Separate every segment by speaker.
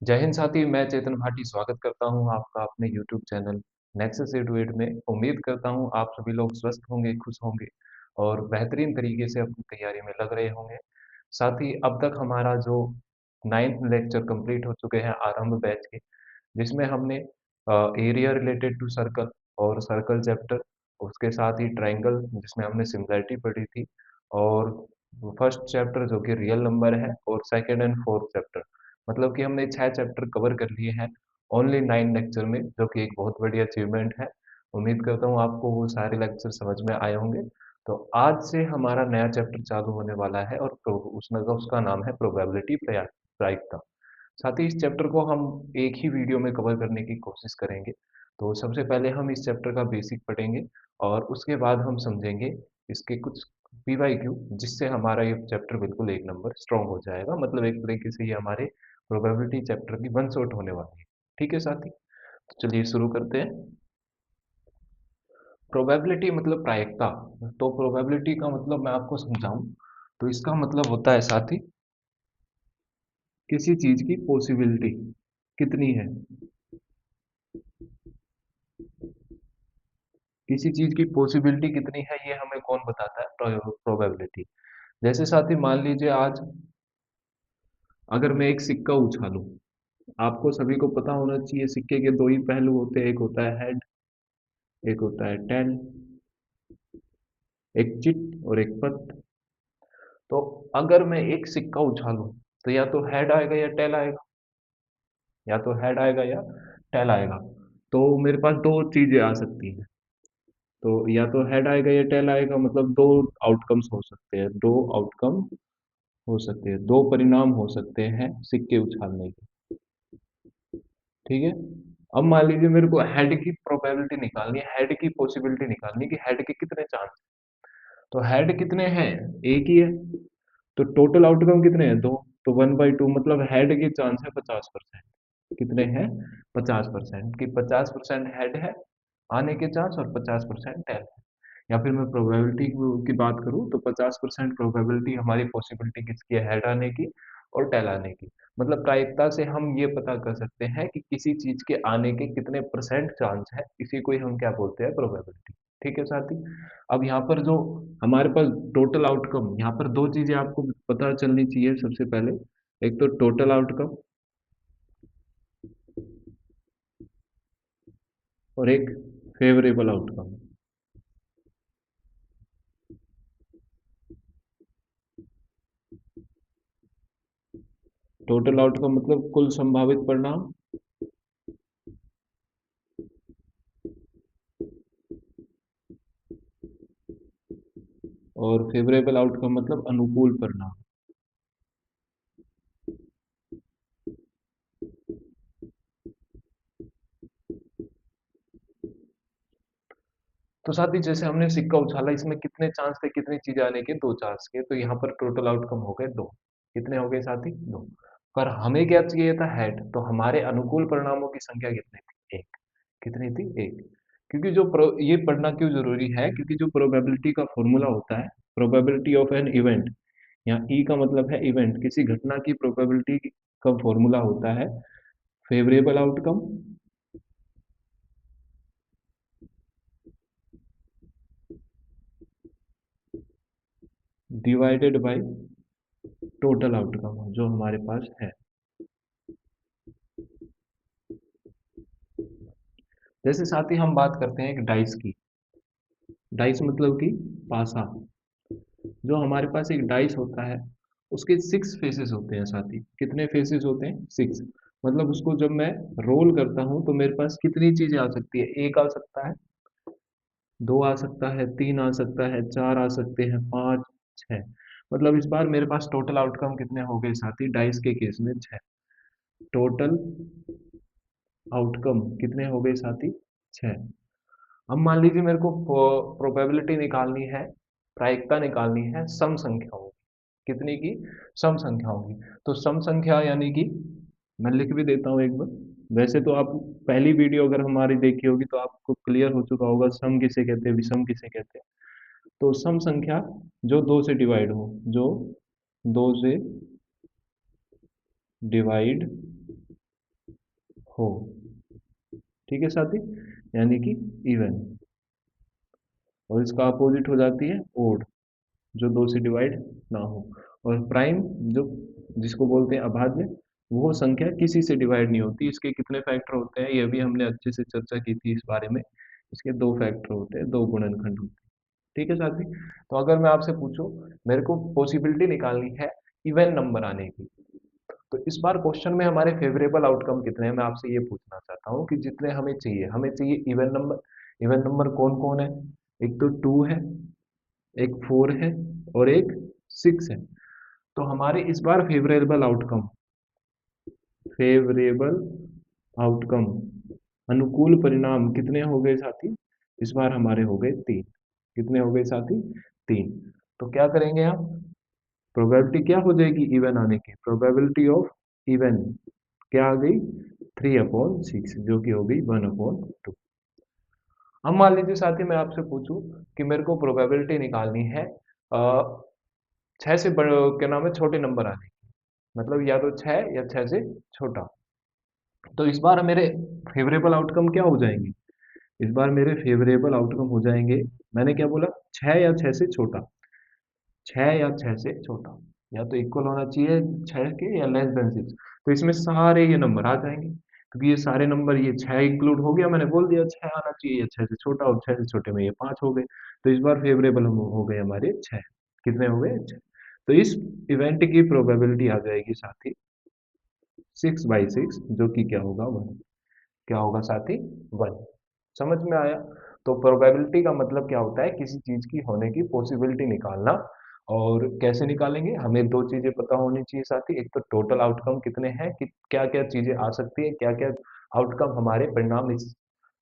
Speaker 1: जय हिंद साथी, मैं चेतन भाटी स्वागत करता हूँ आपका अपने यूट्यूब चैनल नेक्सस एडुएट में। उम्मीद करता हूँ आप सभी लोग स्वस्थ होंगे, खुश होंगे और बेहतरीन तरीके से अपनी तैयारी में लग रहे होंगे। साथ ही अब तक हमारा जो 9th लेक्चर कंप्लीट हो चुके हैं आरंभ बैच के, जिसमें हमने एरिया रिलेटेड टू सर्कल और सर्कल चैप्टर, उसके साथ ही ट्रायंगल जिसमें हमने सिमिलैरिटी पढ़ी थी, और फर्स्ट चैप्टर जो कि रियल नंबर है, और सेकंड एंड फोर्थ चैप्टर, मतलब कि हमने 6 चैप्टर कवर कर लिए हैं ओनली 9 लेक्चर में, जो कि एक बहुत बड़ी अचीवमेंट है। उम्मीद करता हूँ आपको वो सारे लेक्चर समझ में आए होंगे। तो आज से हमारा नया चैप्टर चालू होने वाला है और उसमें उसका नाम है प्रोबेबिलिटी प्रायिकता। साथ ही इस चैप्टर को हम एक ही वीडियो में कवर करने की कोशिश करेंगे। तो सबसे पहले हम इस चैप्टर का बेसिक पढ़ेंगे और उसके बाद हम समझेंगे इसके कुछ पीवाईक्यू, जिससे हमारा ये चैप्टर बिल्कुल एक नंबर स्ट्रॉन्ग हो जाएगा। मतलब एक तरीके से ये हमारे प्रोबेबिलिटी चैप्टर की वन शॉट होने वाली है। ठीक है साथी, तो चलिए शुरू करते हैं। प्रोबेबिलिटी मतलब प्रायिकता। तो प्रोबेबिलिटी का मतलब मैं आपको समझाऊं तो इसका मतलब होता है साथी, किसी चीज की पॉसिबिलिटी कितनी है, किसी चीज की पॉसिबिलिटी कितनी है, ये हमें कौन बताता है? प्रोबेबिलिटी। जैसे साथी मान लीजिए आज अगर मैं एक सिक्का उछालूं, आपको सभी को पता होना चाहिए सिक्के के दो ही पहलू होते हैं, एक होता है हेड, एक होता है टेल, एक चिट और एक पत। तो अगर मैं एक सिक्का उछालूं तो या तो हेड आएगा या टेल आएगा, या तो हेड आएगा या टेल आएगा। तो मेरे पास दो चीजें आ सकती हैं। तो या तो हेड आएगा या टेल आएगा, मतलब दो आउटकम्स हो सकते हैं, दो आउटकम हो सकते हैं, दो परिणाम हो सकते हैं सिक्के उछालने के। ठीक है। अब मान लीजिए मेरे को हेड की प्रोबेबिलिटी निकालनी है, हेड की पॉसिबिलिटी निकालनी है कि हेड के कितने चांस। तो हेड कितने हैं? एक ही है। तो टोटल आउटकम कितने हैं? दो। तो 1/2, मतलब हेड के चांस है 50%। कितने हैं? 50%। कि 50% हेड है आने के चांस और 50% टेल है। या फिर मैं प्रोबेबिलिटी की बात करूं तो 50% प्रोबेबिलिटी हमारी पॉसिबिलिटी किसकी है? हेड आने की और टेल आने की। मतलब प्रायिकता से हम ये पता कर सकते हैं कि किसी चीज के आने के कितने परसेंट चांस है, इसी को ही हम क्या बोलते हैं? प्रोबेबिलिटी। ठीक है साथी। अब यहाँ पर जो हमारे पास टोटल आउटकम, यहाँ पर दो चीजें आपको पता चलनी चाहिए सबसे पहले। एक तो टोटल आउटकम और एक फेवरेबल आउटकम। टोटल आउटकम मतलब कुल संभावित परिणाम, और फेवरेबल आउटकम मतलब अनुकूल परिणाम। तो साथ ही जैसे हमने सिक्का उछाला, इसमें कितने चांस थे कितनी चीजें आने के? दो चांस के। तो यहाँ पर टोटल आउटकम हो गए दो। कितने हो गए साथी? दो। पर हमें क्या चाहिए था? हेड। तो हमारे अनुकूल परिणामों की संख्या कितनी थी? एक। कितनी थी? एक। क्योंकि ये पढ़ना क्यों जरूरी है? क्योंकि जो प्रोबेबिलिटी का फॉर्मूला होता है, प्रोबेबिलिटी ऑफ एन इवेंट, यहाँ ई का मतलब है इवेंट, किसी घटना की प्रोबेबिलिटी का फॉर्मूला होता है favourable outcome divided by total outcome जो हमारे पास है। जैसे साथ ही हम बात करते हैं एक डाइस की। डाइस मतलब कि पासा। जो हमारे पास एक डाइस होता है, उसके 6 फेसेस होते हैं साथी। कितने फेसेस होते हैं? 6। मतलब उसको जब मैं रोल करता हूं तो मेरे पास कितनी चीजें आ सकती है? एक आ सकता है, दो आ सकता है, तीन आ सकता है, चार आ सकते हैं, पाँच, छह। मतलब इस बार मेरे पास टोटल आउटकम कितने हो गए साथी? डाइस के केस में छह। टोटल आउटकम कितने हो गए साथी? छह। अब मान लीजिए मेरे को प्रोबेबिलिटी निकालनी है, प्रायिकता निकालनी है सम संख्याओं की। कितनी की? सम संख्याओं की। तो सम संख्या यानी कि मैं लिख भी देता हूँ एक बार। वैसे तो आप पहली वीडियो अगर हमारी देखी होगी तो आपको क्लियर हो चुका होगा सम किसे कहते हैं, विषम किसे कहते हैं। तो सम संख्या जो दो से डिवाइड हो, जो दो से डिवाइड हो। ठीक है साथी, यानी कि इवन। और इसका अपोजिट हो जाती है ओड, जो दो से डिवाइड ना हो। और प्राइम, जो जिसको बोलते हैं अभाज्य, वो संख्या किसी से डिवाइड नहीं होती। इसके कितने फैक्टर होते हैं ये भी हमने अच्छे से चर्चा की थी इस बारे में। इसके दो फैक्टर होते हैं, दो गुणनखंड होते हैं। ठीक है साथी, तो अगर मैं आपसे पूछूं, मेरे को पॉसिबिलिटी निकालनी है इवन नंबर आने की, तो इस बार क्वेश्चन में हमारे फेवरेबल आउटकम कितने हैं मैं आपसे ये पूछना चाहता हूँ कि जितने हमें चाहिए इवन नंबर। इवन नंबर कौन कौन है? एक तो 2 है, एक 4 है, और एक 6 है। तो हमारे इस बार फेवरेबल आउटकम, अनुकूल परिणाम कितने हो गए साथी? इस बार हमारे हो गए 3। कितने हो गए साथी? 3। तो क्या करेंगे हम? प्रोबेबिलिटी क्या हो जाएगी इवन आने की? प्रोबेबिलिटी ऑफ इवन क्या आ गई? 3/6, जो कि हो गई 1/2। अब मान लीजिए साथी, मैं आपसे पूछूं कि मेरे को प्रोबेबिलिटी निकालनी है 6 से बड़े, क्या नाम है, छोटे नंबर आने की, मतलब या तो 6 या 6 से छोटा। तो इस बार मेरे फेवरेबल आउटकम क्या हो जाएंगे? इस बार मेरे फेवरेबल आउटकम हो जाएंगे, मैंने क्या बोला, 6 या 6 से छोटा। 6 या 6 से छोटा, या तो इक्वल होना चाहिए 6 के या लेस देन 6। तो इसमें सारे ये नंबर आ जाएंगे, क्योंकि ये सारे नंबर, ये 6 इंक्लूड हो गया, मैंने बोल दिया 6 आना चाहिए, या 6 से छोटा, और 6 से छोटे में ये 5 हो गए। तो इस बार फेवरेबल हम हो गए हमारे 6। कितने हो गए? 6। तो इस इवेंट की प्रोबेबिलिटी आ जाएगी साथी 6/6, जो कि क्या होगा? 1। क्या होगा साथी? 1। समझ में आया? तो प्रोबेबिलिटी का मतलब क्या होता है? किसी चीज की होने की पॉसिबिलिटी निकालना। और कैसे निकालेंगे? हमें दो चीजें पता होनी चाहिए साथी। एक तो टोटल आउटकम कितने हैं, कि क्या क्या चीजें आ सकती है, क्या क्या आउटकम हमारे परिणाम इस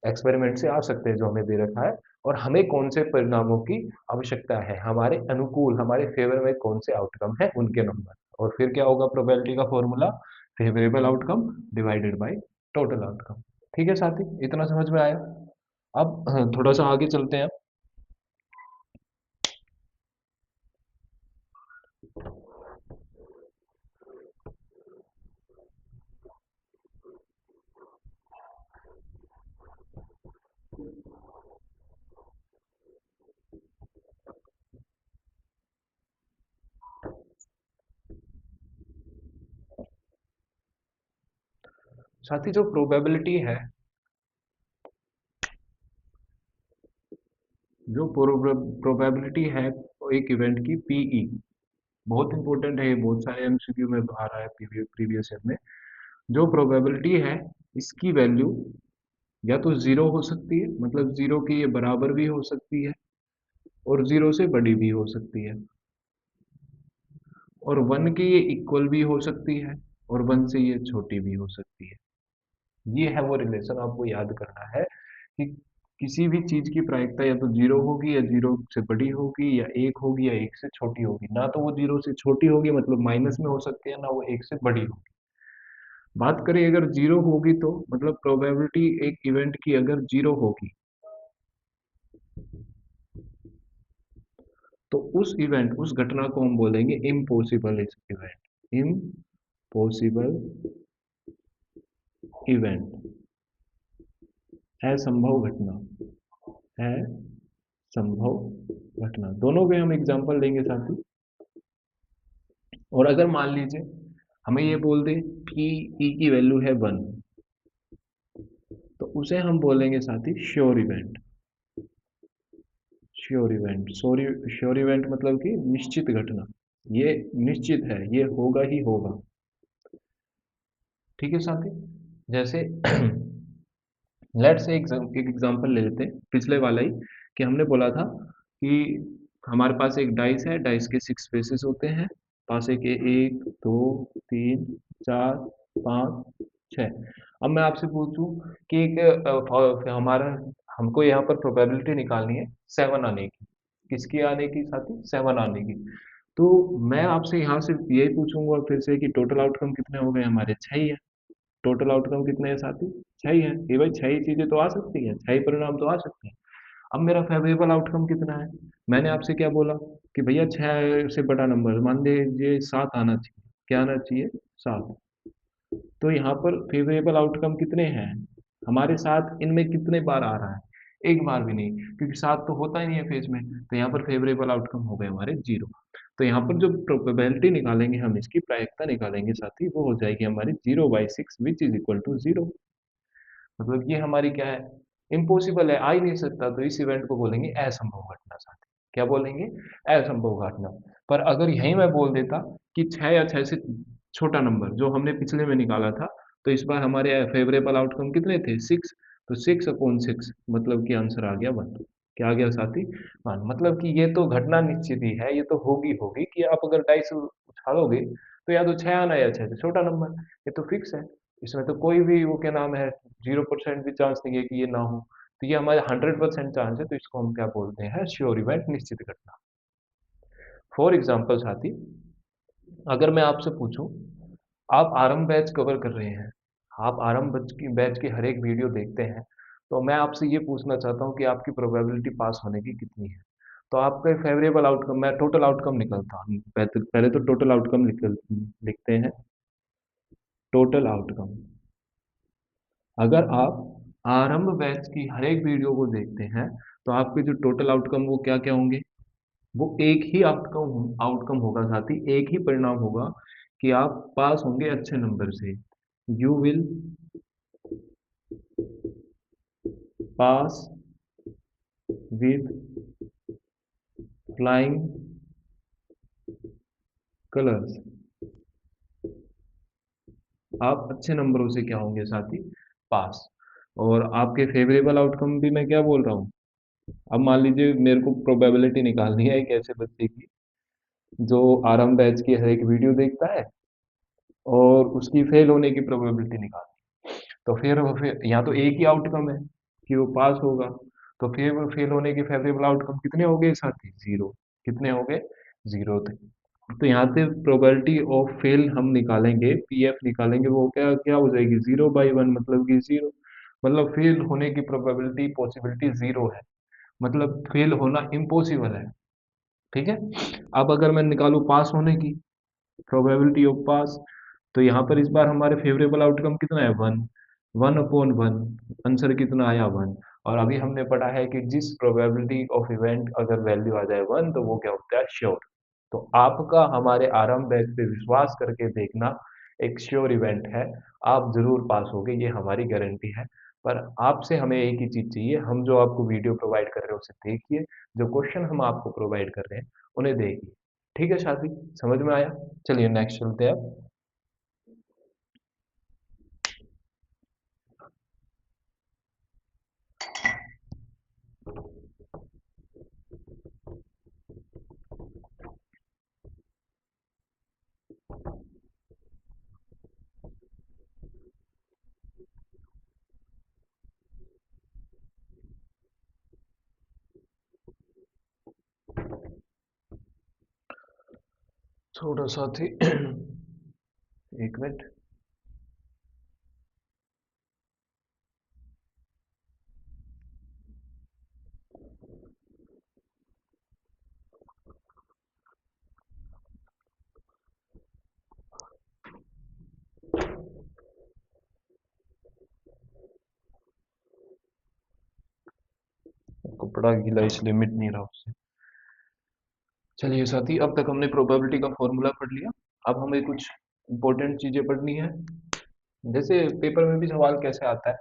Speaker 1: एक्सपेरिमेंट से आ सकते हैं जो हमें दे रखा है। और हमें कौन से परिणामों की आवश्यकता है, हमारे अनुकूल, हमारे फेवर में कौन से आउटकम है, उनके नंबर। और फिर क्या होगा प्रोबेबिलिटी का formula? Favourable outcome divided by total outcome. ठीक है साथी, इतना समझ में आया? अब थोड़ा सा आगे चलते हैं। साथी, जो प्रोबेबिलिटी है, जो प्रोबेबिलिटी है वो एक इवेंट की पीई, बहुत इंपॉर्टेंट है, ये बहुत सारे एमसीक्यू में आ रहा है प्रीवियस ईयर में। जो प्रोबेबिलिटी है, इसकी वैल्यू या तो जीरो हो सकती है, मतलब जीरो के ये बराबर भी हो सकती है, और जीरो से बड़ी भी हो सकती है, और वन के ये इक्वल भी हो सकती है, और वन से ये छोटी भी हो सकती है। ये है वो रिलेशन, आपको याद करना है कि किसी भी चीज की प्रायिकता या तो जीरो होगी, या जीरो से बड़ी होगी, या एक होगी, या एक से छोटी होगी। ना तो वो जीरो से छोटी होगी, मतलब माइनस में हो सकती है, ना वो एक से बड़ी होगी। बात करें अगर जीरो होगी, तो मतलब प्रोबेबिलिटी एक इवेंट की अगर जीरो होगी, तो उस घटना को हम बोलेंगे इम्पॉसिबल इवेंट। इम्पॉसिबल इवेंट, असंभव घटना, असंभव घटना। दोनों के हम एग्जांपल देंगे साथी। और अगर मान लीजिए हमें ये बोल दे कि ई की वैल्यू है 1, तो उसे हम बोलेंगे साथी श्योर इवेंट। श्योर इवेंट मतलब कि निश्चित घटना, ये निश्चित है, ये होगा ही होगा। ठीक है साथी, जैसे लेट से एक एग्जांपल ले लेते हैं पिछले वाला ही, कि हमने बोला था कि हमारे पास एक डाइस है, डाइस के 6 फेसेस होते हैं। पासे के 1 2 3 4 5 6। अब मैं आपसे पूछूं कि एक हमारा, हमको यहाँ पर प्रोबेबिलिटी निकालनी है 7 आने की। किसकी आने की साथी? 7 आने की। तो मैं आपसे यहाँ से यही पूछूंगा फिर से कि टोटल आउटकम कितने हो गए हमारे? 6 ही है। टोटल आउटकम कितने हैं साथी? 6 ही है कि भाई 6 ही चीजें तो आ सकती हैं, 6 ही परिणाम तो आ सकते हैं। अब मेरा फेवरेबल आउटकम कितना है? मैंने आपसे क्या बोला कि भैया 6 से बड़ा नंबर मान लीजिए 7 आना चाहिए। क्या आना चाहिए? 7। तो यहाँ पर फेवरेबल आउटकम कितने हैं, हमारे साथ इनमें कितने बार आ रहा है, एक बार भी नहीं, क्योंकि साथ तो होता ही नहीं है फेज में, तो यहाँ पर फेवरेबल आउटकम हो गए हमारे जीरो। तो यहाँ पर जो प्रोबेबिलिटी निकालेंगे हम, इसकी प्रायिकता निकालेंगे साथी, वो हो जाएगी हमारी 0/6 विच इज इक्वल टू 0। मतलब ये हमारी क्या है, इम्पॉसिबल है, आ ही नहीं सकता, तो इस इवेंट को बोलेंगे असंभव घटना साथी। क्या बोलेंगे, असंभव घटना। पर अगर यही मैं बोल देता कि 6 या 6 से छोटा नंबर जो हमने पिछले में निकाला था, तो इस बार हमारे फेवरेबल आउटकम कितने थे, 6, तो 6/6 मतलब कि आंसर आ गया 1। क्या आ गया साथी, 1। मतलब कि ये तो घटना निश्चित ही है, ये तो होगी होगी कि आप अगर डाइस उछालोगे तो या तो 6 आना या 6 से छोटा नंबर, ये तो फिक्स है। इसमें तो कोई भी वो क्या नाम है, 0% भी चांस नहीं है कि ये ना हो। तो ये हमारे 100% चांस है, तो इसको हम क्या बोलते हैं, श्योर इवेंट, निश्चित घटना। फॉर एग्जाम्पल साथी, अगर मैं आपसे पूछूं, आप आरंभ बैच कवर कर रहे हैं, आप आरंभ बैच की हर एक वीडियो देखते हैं, तो मैं आपसे ये पूछना चाहता हूँ कि आपकी प्रोबेबिलिटी पास होने की कितनी है। तो आपका फेवरेबल आउटकम, मैं टोटल आउटकम निकलता हूँ, पहले तो टोटल आउटकम लिखते हैं। टोटल आउटकम, अगर आप आरंभ बैच की हर एक वीडियो को देखते हैं, तो आपके जो टोटल आउटकम वो क्या क्या होंगे, वो एक ही आउटकम आउटकम होगा साथी, एक ही परिणाम होगा कि आप पास होंगे अच्छे नंबर से। You will pass with flying colours, आप अच्छे नंबरों से क्या होंगे साथी, पास। और आपके फेवरेबल आउटकम भी मैं क्या बोल रहा हूँ, अब मान लीजिए मेरे को प्रोबेबिलिटी निकालनी है एक ऐसे बच्चे की जो आरंभ बैच की हर एक वीडियो देखता है और उसकी फेल होने की प्रोबेबिलिटी निकालनी है। तो फिर वो, फिर यहाँ तो एक ही आउटकम है कि वो पास होगा, तो फिर वो फेल होने के फेवरेबल आउटकम कितने हो गए साथी, जीरो। कितने हो गए, जीरो थे। तो यहाँ से प्रोबेबिलिटी ऑफ फेल हम निकालेंगे, पीएफ निकालेंगे, वो क्या क्या हो जाएगी, 0/1, मतलब कि जीरो। मतलब फेल होने की प्रोबेबिलिटी, पॉसिबिलिटी जीरो है, मतलब फेल होना इम्पॉसिबल है। ठीक है। अब अगर मैं निकालूं पास होने की प्रोबेबिलिटी ऑफ पास, तो यहाँ पर इस बार हमारे फेवरेबल आउटकम कितना है, 1। 1/1, आंसर कितना आया, 1। और अभी हमने पढ़ा है कि जिस प्रोबेबिलिटी ऑफ इवेंट अगर वैल्यू आ जाए 1, तो वो क्या होता है, श्योर। तो आपका हमारे आरंभ बैच पे विश्वास करके देखना एक श्योर इवेंट है, आप जरूर पास होगे, ये हमारी गारंटी है। पर आपसे हमें एक ही चीज चाहिए, हम जो आपको वीडियो प्रोवाइड कर रहे हैं उसे देखिए, जो क्वेश्चन हम आपको प्रोवाइड कर रहे हैं उन्हें देखिए। ठीक है साथी, समझ में आया। चलिए नेक्स्ट चलते हैं अब। थोड़ा साथी एक मिनट। कपड़ा गीला इसलिए मिट नहीं रहा उससे। चलिए साथी, अब तक हमने प्रोबेबिलिटी का फॉर्मूला पढ़ लिया। अब हमें कुछ इंपॉर्टेंट चीजें पढ़नी है। जैसे पेपर में भी सवाल कैसे आता है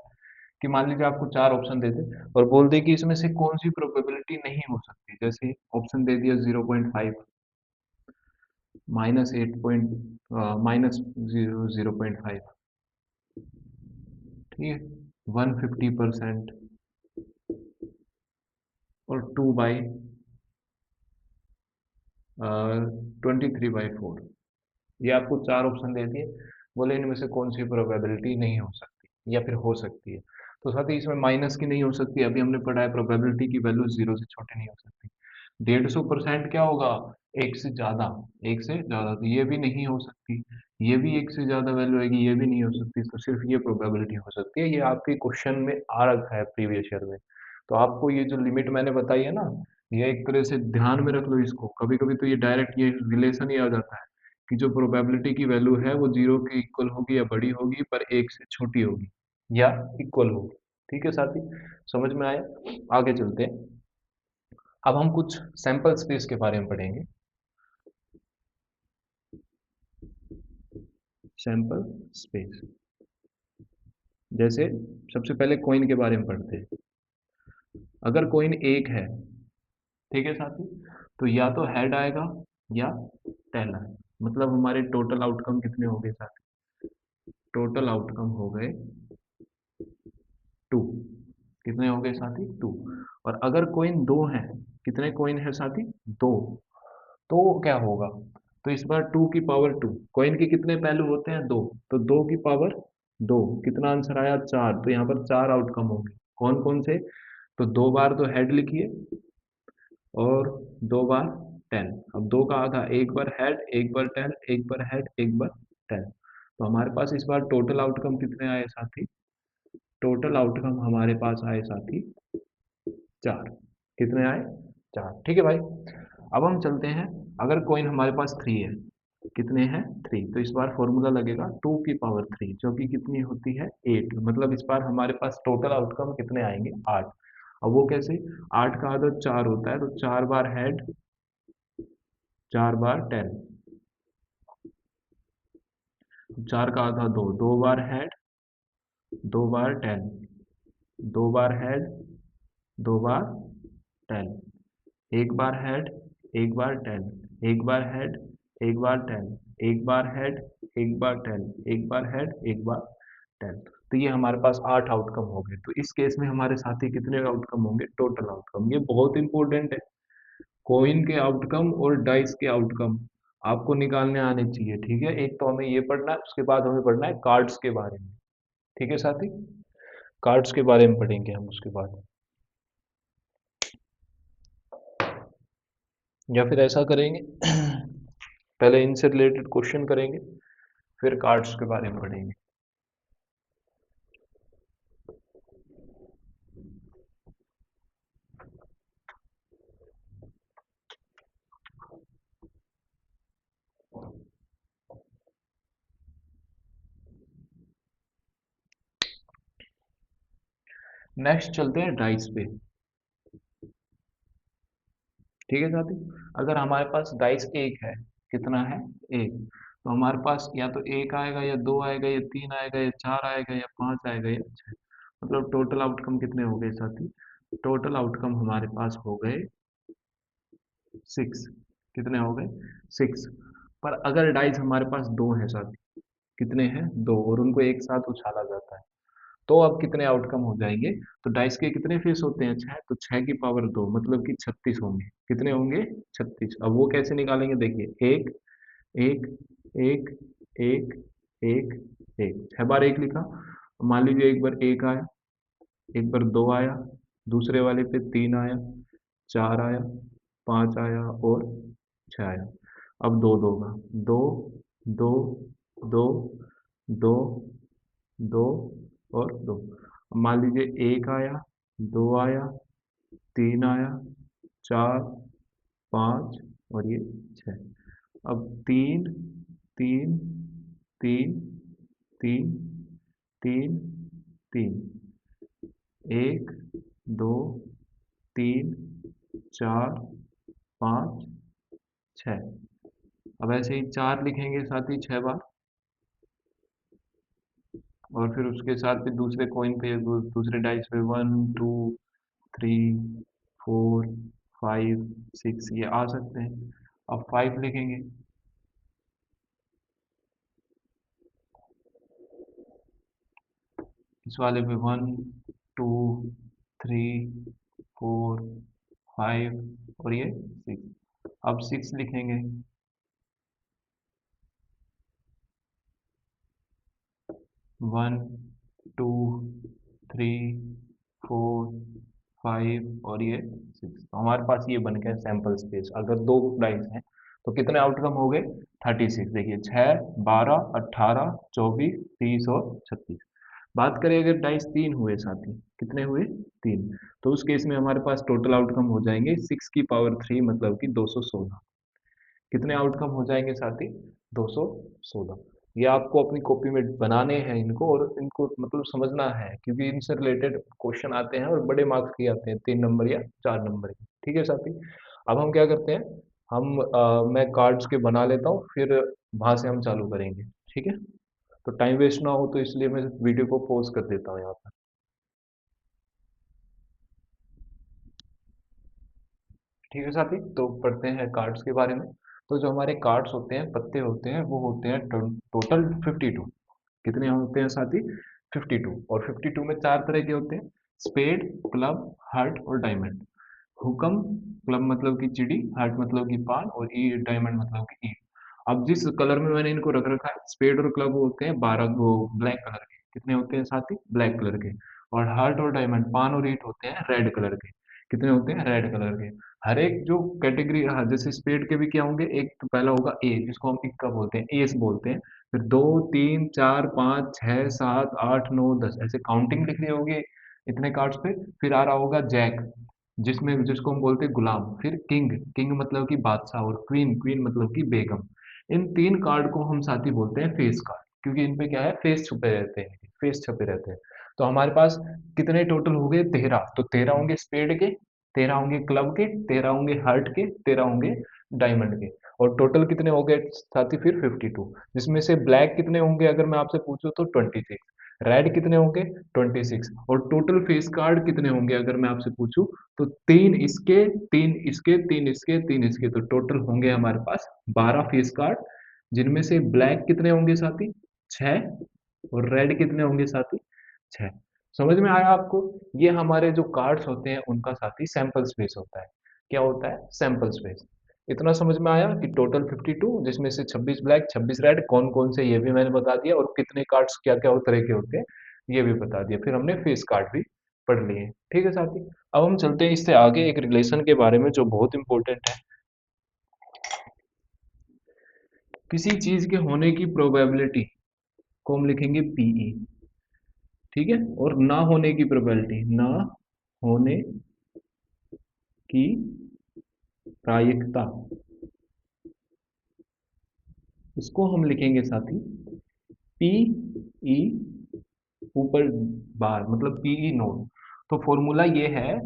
Speaker 1: कि मान लीजिए आपको चार ऑप्शन दे दे और बोल दे कि इसमें से कौन सी प्रोबेबिलिटी नहीं हो सकती। जैसे ऑप्शन दे दिया 0.5, -8 -0.5, ठीक है, 150% और 2/23/4। ये आपको चार ऑप्शन दे दिए, बोले इनमें से कौन सी प्रोबेबिलिटी नहीं हो सकती या फिर हो सकती है। तो साथ ही इसमें माइनस की नहीं हो सकती, अभी हमने पढ़ा है प्रोबेबिलिटी की वैल्यू जीरो से छोटी नहीं हो सकती। 150% क्या होगा, एक से ज्यादा, एक से ज्यादा, तो ये भी नहीं हो सकती। ये भी एक से ज्यादा वैल्यू आएगी, ये भी नहीं हो सकती, तो सिर्फ ये प्रोबेबिलिटी हो सकती है। ये आपके क्वेश्चन में आ रखा है प्रीवियस ईयर में। तो आपको ये जो लिमिट मैंने बताई है ना, ये एक तरह से ध्यान में रख लो इसको, कभी कभी तो ये डायरेक्ट ये रिलेशन ही आ जाता है कि जो प्रोबेबिलिटी की वैल्यू है वो 0 के इक्वल होगी या बड़ी होगी, पर 1 से छोटी होगी या इक्वल होगी। ठीक है साथी, समझ में आया? आगे चलते हैं। अब हम कुछ सैंपल स्पेस के बारे में पढ़ेंगे। सैंपल स्पेस, जैसे सबसे पहले कॉइन के बारे में पढ़ते हैं। अगर कॉइन एक है, ठीक है साथी, तो या तो हेड आएगा या टेल आएगा। मतलब हमारे टोटल आउटकम कितने हो गए साथी? टोटल आउटकम हो गए 2। कितने हो गए साथी? 2। और अगर कॉइन दो है, कितने कॉइन है साथी? दो। तो क्या होगा? तो इस बार 2 की पावर 2, कॉइन के कितने पहलू होते हैं? दो। तो 2 की पावर 2, कितना आंसर आया? 4। तो यहाँ पर 4 आउटकम होंगे। कौन कौन से? तो 2 बार तो हेड लिखिए और 2 बार टेल। अब 2 का आधा, एक बार हेड, एक बार टेल, एक बार हेड, एक बार टेल। तो हमारे पास इस बार टोटल आउटकम कितने आए साथी? टोटल आउटकम हमारे पास आए साथी 4। कितने आए? 4। ठीक है भाई। अब हम चलते हैं, अगर कॉइन हमारे पास 3 है, कितने हैं? 3। तो इस बार फॉर्मूला लगेगा 2 की पावर 3, जो कि कितनी होती है? 8। मतलब इस बार हमारे पास टोटल आउटकम कितने आएंगे? 8। अब वो कैसे? 8 का आधा 4 होता है, तो 4 बार हेड, 4 बार टेल। 4 का आधा 2, 2 बार हेड, 2 बार टेल, 2 बार हेड, 2 बार टेल, एक बार हेड, एक बार टेल, एक बार हेड, एक बार टेल, एक बार हेड, एक बार टेल, एक बार हेड, एक बार टेल। तो ये हमारे पास 8 आउटकम हो गए। तो इस केस में हमारे साथी कितने आउटकम होंगे? Total outcome. ये बहुत इंपॉर्टेंट है। कॉइन के आउटकम और डाइस के आउटकम आपको निकालने आने चाहिए। ठीक है, एक तो हमें ये पढ़ना है, उसके बाद हमें पढ़ना है कार्ड्स के बारे में। ठीक है साथी, कार्ड्स के बारे में पढ़ेंगे हम उसके बाद। या फिर ऐसा करेंगे, पहले इनसे रिलेटेड क्वेश्चन करेंगे, फिर कार्ड्स के बारे में पढ़ेंगे। नेक्स्ट चलते हैं डाइस पे। ठीक है साथी, अगर हमारे पास डाइस एक है, कितना है? एक। तो हमारे पास या तो एक आएगा या दो आएगा या तीन आएगा या चार आएगा या पांच आएगा या छह। मतलब टोटल आउटकम कितने हो गए साथी? टोटल आउटकम हमारे पास हो गए 6। कितने हो गए? 6। पर अगर डाइस हमारे पास दो है साथी, कितने हैं? दो, और उनको एक साथ उछाला जाता है, तो अब कितने आउटकम हो जाएंगे? तो डाइस के कितने फेस होते हैं? 6। तो 6 की पावर 2, मतलब कि 36 होंगे। कितने होंगे? 36। अब वो कैसे निकालेंगे? देखिए, एक, एक, एक, एक, एक, एक, 6 बार एक लिखा। मान लीजिए एक बार एक आया, एक बार दो आया, दूसरे वाले पे तीन आया, चार आया, पांच आया और छह आया। अब दो दो का, दो, दो, दो, दो, दो और दो। अब मान लीजिए एक आया, दो आया, तीन आया, चार, पाँच और ये छः। अब तीन, तीन, तीन, तीन, तीन, तीन, एक, दो, तीन, चार, पाँच, छः। अब ऐसे ही चार लिखेंगे साथ ही 6 बार, और फिर उसके साथ फिर दूसरे कॉइन पे दूसरे डाइस पे 1 2 3 4 5 6 ये आ सकते हैं। अब 5 लिखेंगे, इस वाले पे 1 2 3 4 5 और ये 6। अब 6 लिखेंगे, 1 2 3 4 5 और ये 6। तो हमारे पास ये बन गया सैंपल स्पेस। अगर दो डाइस हैं तो कितने आउटकम हो गए? 36। देखिए, 6 12 18 24 30 और 36। बात करें अगर डाइस तीन हुए साथी, कितने हुए? तीन। तो उस केस में हमारे पास टोटल आउटकम हो जाएंगे 6 की पावर 3, मतलब कि 216। कितने आउटकम हो जाएंगे साथी? 216। ये आपको अपनी कॉपी में बनाने हैं इनको, और इनको मतलब समझना है, क्योंकि इनसे रिलेटेड क्वेश्चन आते हैं और बड़े मार्क्स के आते हैं, 3 नंबर या 4 नंबर के। ठीक है साथी, अब हम क्या करते हैं, मैं कार्ड्स के बना लेता हूँ, फिर वहां से हम चालू करेंगे। ठीक है, तो टाइम वेस्ट ना हो तो इसलिए मैं वीडियो को पॉज कर देता हूँ यहाँ पर। ठीक है साथी, तो पढ़ते हैं कार्ड्स के बारे में। तो जो हमारे कार्ड्स होते हैं, पत्ते होते हैं, वो होते हैं टोटल 52। कितने होते हैं साथी? 52। और 52 में 4 तरह के होते हैं: स्पेड, क्लब, हार्ट और डायमंड। हुकम, क्लब मतलब कि चिड़ी, हार्ट मतलब कि पान, और ई डायमंड मतलब कि ईट। अब जिस कलर में मैंने इनको रख रखा है, स्पेड और क्लब होते हैं 12, वो ब्लैक कलर के। कितने होते हैं साथी? ब्लैक कलर के। और हार्ट और डायमंड, पान और ईट होते हैं रेड कलर के। कितने होते हैं? रेड कलर के। हर एक जो कैटेगरी, हाँ, जैसे स्पेड के भी क्या होंगे, एक तो पहला होगा ए, जिसको हम इक्का बोलते हैं, एस बोलते हैं। फिर 2 3 4 5 6 7 8 9 10, ऐसे काउंटिंग लिखनी होगी इतने कार्ड्स पे। फिर आ रहा होगा जैक, जिसमें जिसको हम बोलते हैं गुलाम। फिर किंग, किंग मतलब कि बादशाह। और क्वीन, क्वीन मतलब कि बेगम। इन 3 कार्ड को हम साथी बोलते हैं फेस कार्ड, क्योंकि इन पे क्या है, फेस छुपे रहते हैं, फेस छपे रहते हैं। तो हमारे पास कितने टोटल हो गए? 13। तो 13 होंगे स्पेड के, 13 होंगे क्लब के, 13 होंगे हार्ट के, 13 होंगे डायमंड के। और टोटल कितने हो गए साथी? फिर 52, जिसमें से ब्लैक कितने होंगे अगर मैं आपसे पूछूं तो 26। रेड कितने होंगे? 26। और टोटल फेस कार्ड कितने होंगे अगर मैं आपसे पूछूं तो 3 इसके, 3 इसके, 3 इसके, 3 इसके, तो टोटल होंगे हमारे पास 12 फेस कार्ड। जिनमें से ब्लैक कितने होंगे साथी? 6। और रेड कितने होंगे साथी? 6। समझ में आया आपको? ये हमारे जो कार्ड्स होते हैं उनका साथी सैंपल स्पेस होता है। क्या होता है? Sample space. इतना समझ में आया कि टोटल 52, जिसमें से 26 ब्लैक, 26 रेड, कौन कौन से ये भी मैंने बता दिया, और कितने कार्ड्स क्या क्या तरह के होते हैं ये भी बता दिया। फिर हमने फेस कार्ड भी पढ़ लिए। ठीक है साथी, अब हम चलते हैं इससे आगे एक रिलेशन के बारे में जो बहुत इंपॉर्टेंट है। किसी चीज के होने की प्रोबेबिलिटी को हम लिखेंगे पीई। ठीक है, और ना होने की प्रोबेबिलिटी, ना होने की प्रायिकता, इसको हम लिखेंगे साथी पी ई, ऊपर बार मतलब पीई नोट। तो फॉर्मूला ये है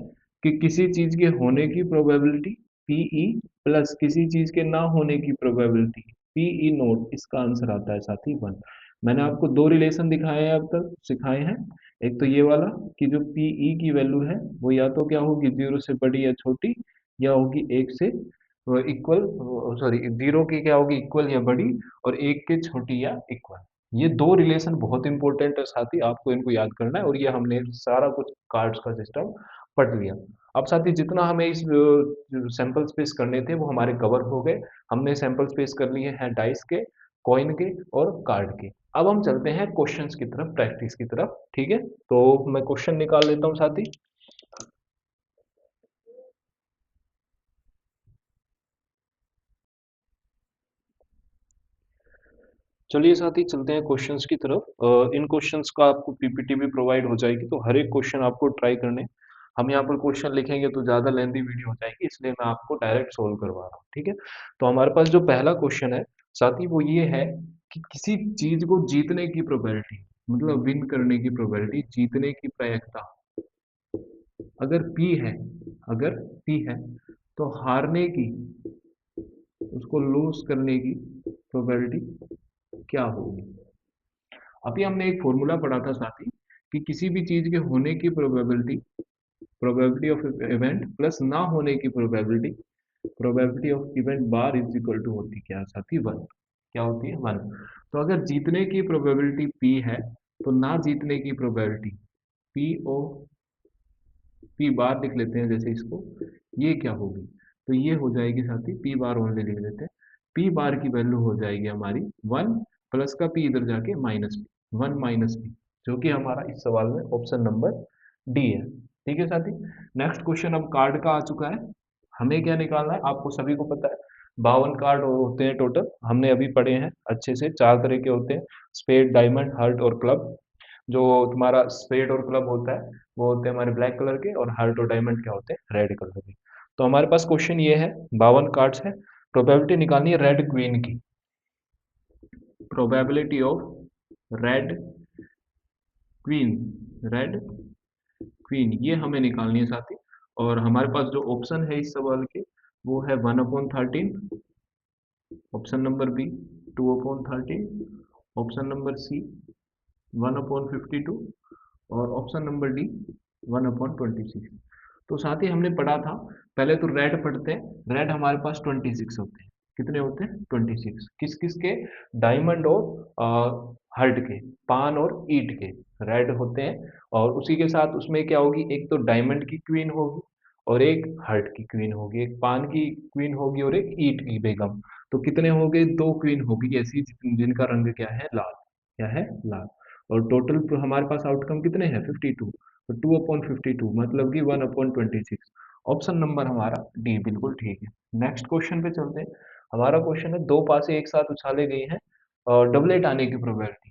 Speaker 1: कि किसी चीज के होने की प्रोबेबिलिटी पीई प्लस किसी चीज के ना होने की प्रोबेबिलिटी पीई नोट, इसका आंसर आता है साथी 1। मैंने आपको 2 रिलेशन दिखाए हैं, अब तक सिखाए हैं। एक तो ये वाला कि जो पीई की वैल्यू है वो या तो क्या होगी 0 से बड़ी या छोटी, या होगी 1 से इक्वल, सॉरी 0 की क्या होगी, इक्वल या बड़ी, और 1 के छोटी या इक्वल। ये 2 रिलेशन बहुत इंपॉर्टेंट है साथी, आपको इनको याद करना है। और ये हमने सारा कुछ कार्ड्स का सिस्टम पढ़ लिया। अब साथी जितना हमें इस सैंपल स्पेस करने थे वो हमारे कवर हो गए। हमने सैंपल स्पेस कर लिए हैं डाइस के, कॉइन के और कार्ड के। अब हम चलते हैं क्वेश्चंस की तरफ, प्रैक्टिस की तरफ। ठीक है, तो मैं क्वेश्चन निकाल लेता हूँ साथी। चलिए साथी, चलते हैं क्वेश्चंस की तरफ। इन क्वेश्चंस का आपको पीपीटी भी प्रोवाइड हो जाएगी, तो हर एक क्वेश्चन आपको ट्राई करने। हम यहाँ पर क्वेश्चन लिखेंगे तो ज़्यादा लेंथी वीडियो हो जाएगी, इसलिए मैं आपको डायरेक्ट सोल्व करवा रहा हूँ। ठीक है, तो हमारे पास जो पहला क्वेश्चन है साथी वो ये है कि किसी चीज को जीतने की प्रोबेबिलिटी, मतलब विन करने की प्रोबेबिलिटी, जीतने की प्रायिकता अगर पी है, अगर पी है, तो हारने की, उसको लूज करने की प्रोबेबिलिटी क्या होगी? अभी हमने एक फॉर्मूला पढ़ा था साथी कि किसी भी चीज के होने की probability, probability of event plus ना होने की probability, probability of event bar is equal to होती क्या साथी? 1। क्या होती है? 1। तो अगर जीतने की प्रोबेबिलिटी पी है तो ना जीतने की probability P O, P bar लिख लेते हैं जैसे इसको, ये क्या होगी? तो ये हो जाएगी साथी, पी बार ओनली लिख लेते हैं। पी बार की वैल्यू हो जाएगी हमारी 1, प्लस का पी इधर जाके माइनस पी, 1 माइनस पी, जो कि हमारा इस सवाल में ऑप्शन नंबर डी है। ठीक है साथी, नेक्स्ट क्वेश्चन अब कार्ड का आ चुका है। हमें क्या निकालना है, आपको सभी को पता है 52 कार्ड होते हैं टोटल, हमने अभी पढ़े हैं अच्छे से। 4 तरह के होते हैं: स्पेड, डायमंड, हार्ट और क्लब। जो तुम्हारा स्पेड और क्लब होता है वो होते हैं हमारे ब्लैक कलर के, और हार्ट और डायमंड क्या होते हैं? रेड कलर के। तो हमारे पास क्वेश्चन ये है, 52 कार्ड्स है। प्रोबेबिलिटी निकालनी है रेड क्वीन की, probability of red queen, red queen ये हमें निकालनी है साथी। और हमारे पास जो ऑप्शन है इस सवाल के वो है 1/13, option number B 2/13, option number C 1/52 और ऑप्शन नंबर डी 1/26। तो साथ ही हमने पढ़ा था, पहले तो रेड पढ़ते हैं। रेड हमारे पास 26 होते हैं। कितने होते हैं? 26। किस किस के? डायमंड और हर्ट के, पान और ईट के रेड होते हैं। और उसी के साथ उसमें क्या होगी, एक तो डायमंड की क्वीन होगी और एक हर्ट की क्वीन होगी, एक पान की क्वीन होगी और एक ईट की बेगम। तो कितने हो गए? दो क्वीन होगी ऐसी जिनका रंग क्या है? लाल। क्या है? लाल। और टोटल हमारे पास आउटकम कितने हैं? 52। तो 2/52 मतलब कि 1/26। ऑप्शन नंबर हमारा डी बिल्कुल ठीक है। नेक्स्ट क्वेश्चन पे चलते हैं। हमारा क्वेश्चन है, दो पासे एक साथ उछाले गए हैं और डबलेट आने की प्रोबेबिलिटी।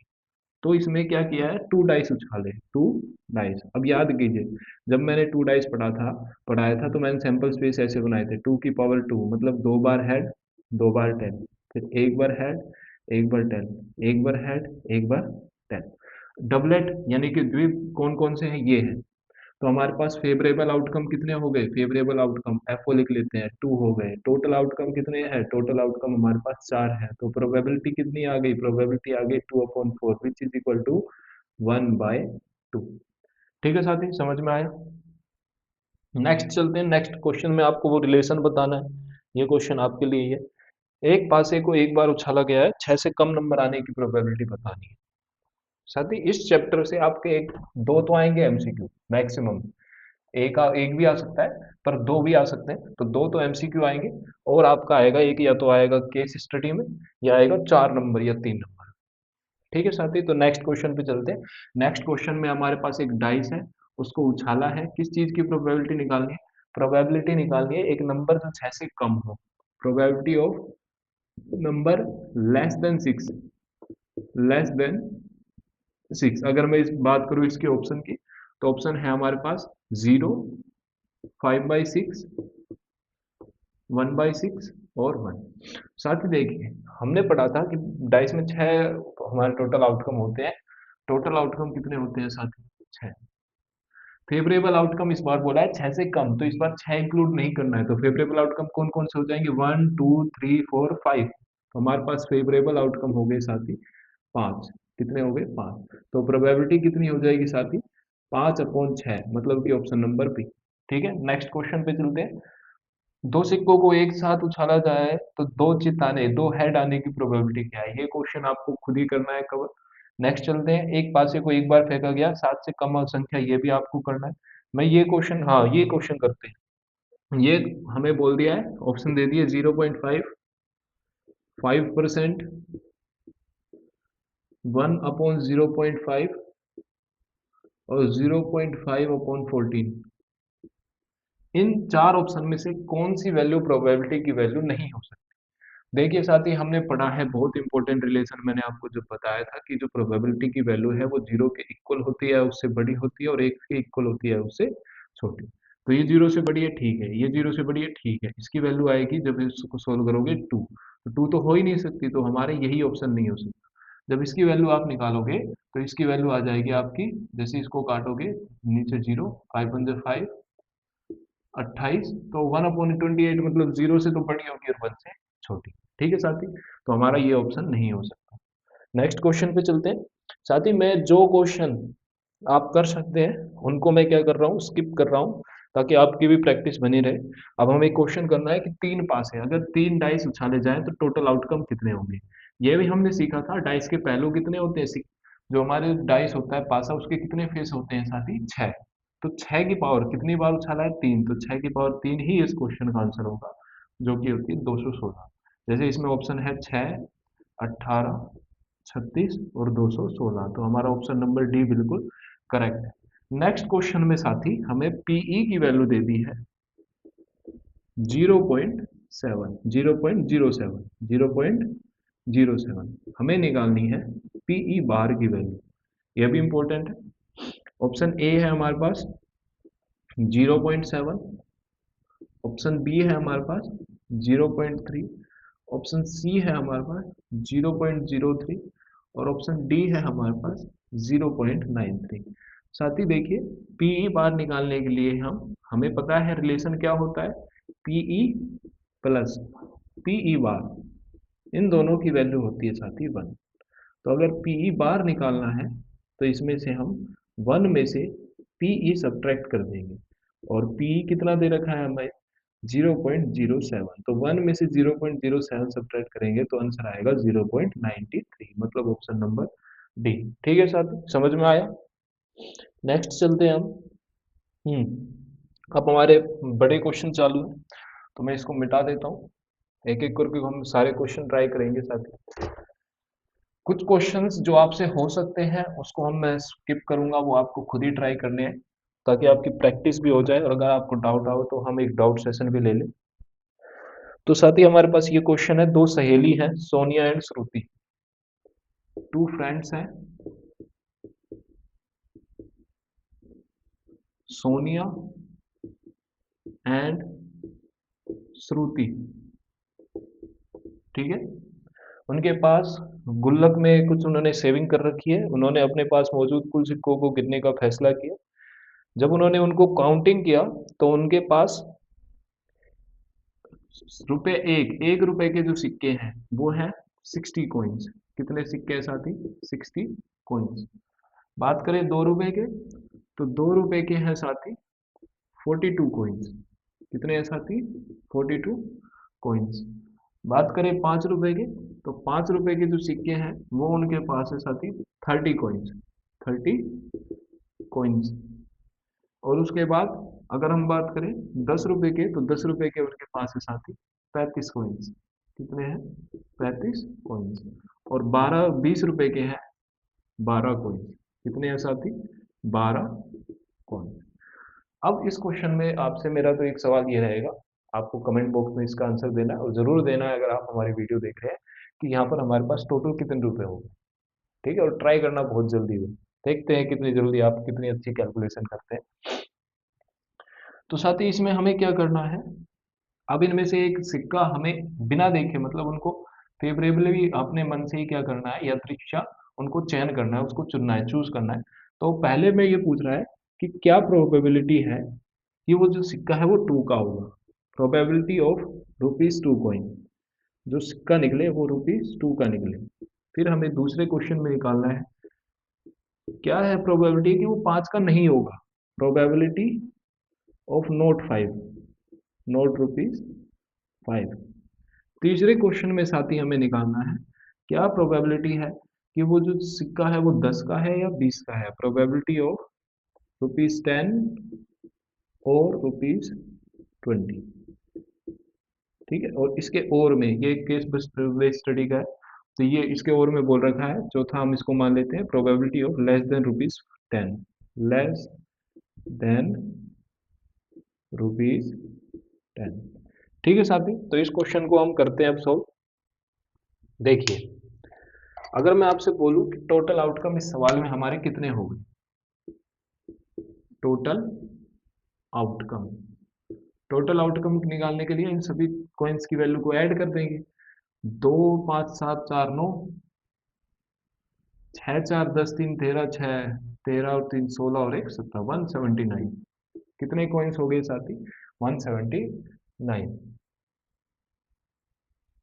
Speaker 1: तो इसमें क्या किया है? टू डाइस उछाले, टू डाइस। अब याद कीजिए, जब मैंने टू डाइस पढ़ाया था तो मैंने सैंपल स्पेस ऐसे बनाए थे, 2 की पावर 2 मतलब दो बार हेड, दो बार टेल, फिर एक बार हेड, एक बार टेल, एक बार हेड, एक बार टेल। डबलेट यानी कि द्वीप कौन कौन से हैं? ये है। तो हमारे पास फेवरेबल आउटकम कितने हो गए? फेवरेबल आउटकम एफओ लिख लेते हैं, 2 हो गए। टोटल आउटकम कितने हैं? टोटल आउटकम हमारे पास 4 है। तो प्रोबेबिलिटी कितनी आ गई? प्रोबेबिलिटी आ गई 2/4 विच इज इक्वल टू 1/2। ठीक है साथी, समझ में आया? नेक्स्ट चलते हैं। नेक्स्ट क्वेश्चन में आपको वो रिलेशन बताना है। ये क्वेश्चन आपके लिए है। एक पासे को एक बार उछाला गया है, 6 से कम नंबर आने की प्रोबेबिलिटी बतानी है। साथी इस चैप्टर से आपके एक दो तो आएंगे एमसीक्यू मैक्सिमम। एक भी आ सकता है, पर दो भी आ सकते हैं। तो दो तो एमसीक्यू आएंगे और आपका आएगा एक, या तो आएगा केस स्टडी में, या आएगा 4 नंबर या 3 नंबर। ठीक है साथी, तो नेक्स्ट क्वेश्चन पे चलते हैं। नेक्स्ट क्वेश्चन में हमारे पास एक डाइस है, उसको उछाला है। किस चीज की प्रोबेबिलिटी निकालनी है? प्रोबेबिलिटी निकालनी है एक नंबर जो 6 से कम हो। Probability of number less than 6। अगर मैं इस बात करूं इसके ऑप्शन की, तो ऑप्शन है हमारे पास 0, 5/6, 1/6 और 1। साथ ही देखिए, हमने पढ़ा था कि डाइस में 6 हमारे टोटल आउटकम होते हैं। टोटल आउटकम कितने होते हैं साथी? 6। फेवरेबल आउटकम इस बार बोला है 6 से कम, तो इस बार 6 इंक्लूड नहीं करना है। तो फेवरेबल आउटकम कौन कौन से हो जाएंगे? 1 2 3 4 5। तो हमारे पास फेवरेबल आउटकम हो गए साथी 5। कितने हो गए? 5। तो प्रोबेबिलिटी कितनी हो जाएगी साथी? 5/6 मतलब कि ऑप्शन नंबर बी। ठीक है, नेक्स्ट क्वेश्चन पे चलते हैं। दो सिक्कों को एक साथ उछाला जाए तो दो चित आने, दो हेड आने की प्रोबेबिलिटी क्या है? ये क्वेश्चन आपको खुद ही करना है कवर। नेक्स्ट चलते हैं। एक पासे को एक बार फेंका गया, 7 से कम संख्या, ये भी आपको करना है। मैं ये क्वेश्चन, हाँ ये क्वेश्चन करते हैं। ये हमें बोल दिया है, ऑप्शन दे दिए 0.5, 5%, 1/0.5 और 0.5/14। इन चार ऑप्शन में से कौन सी वैल्यू प्रोबेबिलिटी की वैल्यू नहीं हो सकती? देखिए साथी, हमने पढ़ा है बहुत इंपॉर्टेंट रिलेशन, मैंने आपको जो बताया था कि जो प्रोबेबिलिटी की वैल्यू है वो 0 के इक्वल होती है, उससे बड़ी होती है, और 1 के इक्वल होती है, उससे छोटी। तो ये 0 से बड़ी है, ठीक है। ये 0 से बड़ी है, ठीक है। इसकी वैल्यू आएगी जब इसको सोल्व करोगे 2। तो 2 तो हो ही नहीं सकती, तो हमारे यही ऑप्शन नहीं हो सकता। जब इसकी वैल्यू आप निकालोगे तो इसकी वैल्यू आ जाएगी आपकी, जैसे इसको काटोगे नीचे 0, 5 × 5 28। तो 1/28 मतलब 0 से तो बड़ी होगी और 1 से छोटी। ठीक है साथी, तो हमारा ये ऑप्शन नहीं हो सकता। नेक्स्ट क्वेश्चन पे चलते हैं। साथी मैं जो क्वेश्चन आप कर सकते हैं उनको मैं क्या कर रहा हूँ, स्किप कर रहा हूँ, ताकि आपकी भी प्रैक्टिस बनी रहे। अब हमें क्वेश्चन करना है कि 3 पास है, अगर 3 डाइस उछाले जाएं तो टोटल आउटकम कितने होंगे? ये भी हमने सीखा था। डाइस के पहलू कितने होते हैं? जो हमारे डाइस होता है पासा, उसके कितने फेस होते हैं साथी? 6। तो 6 की पावर कितनी बार उछाला है? 3। तो 6 की पावर 3 ही इस क्वेश्चन का आंसर होगा, जो कि होती है 216। जैसे इसमें ऑप्शन है 6, 18, 36 और 216। तो हमारा ऑप्शन नंबर डी बिल्कुल करेक्ट है। नेक्स्ट क्वेश्चन में साथी हमें पीई की वैल्यू दे दी है 0.7, 0.07, 0.07। हमें निकालनी है पीई बार की वैल्यू। यह भी इंपॉर्टेंट है। ऑप्शन ए है हमारे पास 0.7, ऑप्शन बी है हमारे पास 0.3, ऑप्शन सी है हमारे पास 0.03 और ऑप्शन डी है हमारे पास 0.93। साथ ही देखिए पीई बार निकालने के लिए हमें पता है रिलेशन क्या होता है, पीई प्लस पीई बार, इन दोनों की वैल्यू होती है साथ ही 1। तो अगर पीई बार निकालना है तो इसमें से हम 1 में से पीई सब्ट्रैक्ट कर देंगे, और पीई कितना दे रखा है हमें 0.07, तो 1 में से 0.07 सब्ट्रैक्ट करेंगे तो आंसर आएगा 0.93, मतलब ऑप्शन नंबर डी। ठीक है साथ, समझ में आया। नेक्स्ट चलते हैं हम। अब हमारे बड़े क्वेश्चन चालू है, तो मैं इसको मिटा देता हूँ, एक एक करके हम सारे क्वेश्चन ट्राई करेंगे साथ। कुछ क्वेश्चंस जो आपसे हो सकते हैं उसको मैं स्किप करूंगा, वो आपको खुद ही ट्राई करने हैं ताकि आपकी प्रैक्टिस भी हो जाए, और अगर आपको डाउट आओ तो हम एक डाउट सेशन भी ले लें। तो साथ ही हमारे पास ये क्वेश्चन है, दो सहेली हैं Sonia and Shruti, two friends हैं सोनिया एंड श्रुति, ठीक है। उनके पास गुल्लक में कुछ उन्होंने सेविंग कर रखी है, उन्होंने अपने पास मौजूद कुल सिक्कों को गिनने का फैसला किया। जब उन्होंने उनको काउंटिंग किया तो उनके पास रुपए एक रुपए के जो सिक्के हैं वो हैं 60 कॉइन्स। कितने सिक्के हैं साथी, 60 कॉइन्स। बात करें 2 रुपए के, तो 2 रुपए के हैं साथी 42 कॉइन्स। कितने हैं साथी, 42 कॉइन्स। बात करें 5 रुपए के, तो 5 रुपए के जो सिक्के हैं वो उनके पास है साथी 30 कॉइन्स, 30 कॉइन्स। और उसके बाद अगर हम बात करें 10 रुपए के, तो 10 रुपए के उनके पास है साथी 35 कॉइन्स। कितने हैं, 35 कॉइन्स। और 20 रुपए के हैं 12 कॉइन्स। कितने हैं साथी, 12 कॉइन्स। अब इस क्वेश्चन में आपसे मेरा तो एक सवाल ये रहेगा, आपको कमेंट बॉक्स में इसका आंसर देना है, और जरूर देना है अगर आप हमारी वीडियो देख रहे हैं, कि यहाँ पर हमारे पास टोटल कितने रुपए हो गए। ठीक है, और ट्राई करना बहुत जल्दी है, देखते हैं कितनी जल्दी आप कितनी अच्छी कैलकुलेशन करते हैं। तो साथ ही इसमें हमें क्या करना है, अब इनमें से एक सिक्का हमें बिना देखे, मतलब उनको फेवरेबली अपने मन से ही क्या करना है, यादृच्छा उनको चयन करना है, उसको चुनना है, चूज करना है। तो पहले में ये पूछ रहा है कि क्या प्रोबेबिलिटी है कि वो जो सिक्का है वो 2 का होगा, प्रोबेबिलिटी ऑफ ₹2 कॉइन, जो सिक्का निकले वो ₹2 का निकले। फिर हमें दूसरे क्वेश्चन में निकालना है क्या है प्रोबेबिलिटी कि वो 5 का नहीं होगा, प्रोबेबिलिटी ऑफ नोट 5, नोट ₹5। तीसरे क्वेश्चन में साथ ही हमें निकालना है क्या प्रोबेबिलिटी है कि वो जो सिक्का है वो 10 का है या 20 का है, प्रोबेबिलिटी ऑफ ₹10 और ₹20। ठीक है, और इसके और में ये केस बेस्ड स्टडी का है, तो ये इसके और में बोल रखा है, चौथा हम इसको मान लेते हैं probability of less than ₹10, less than ₹10। ठीक है साथी, तो इस क्वेश्चन को हम करते हैं अब सॉल्व। देखिए, अगर मैं आपसे बोलूं कि टोटल आउटकम इस सवाल में हमारे कितने हो गए, टोटल आउटकम, टोटल आउटकम निकालने के लिए इन सभी कॉइन्स की वैल्यू को ऐड कर देंगे। 2 5 7 4 9, 6 4 10 3 13, 6 13 और 3 16 और 1 17, 179। कितने कॉइन्स हो गए साथी, 179।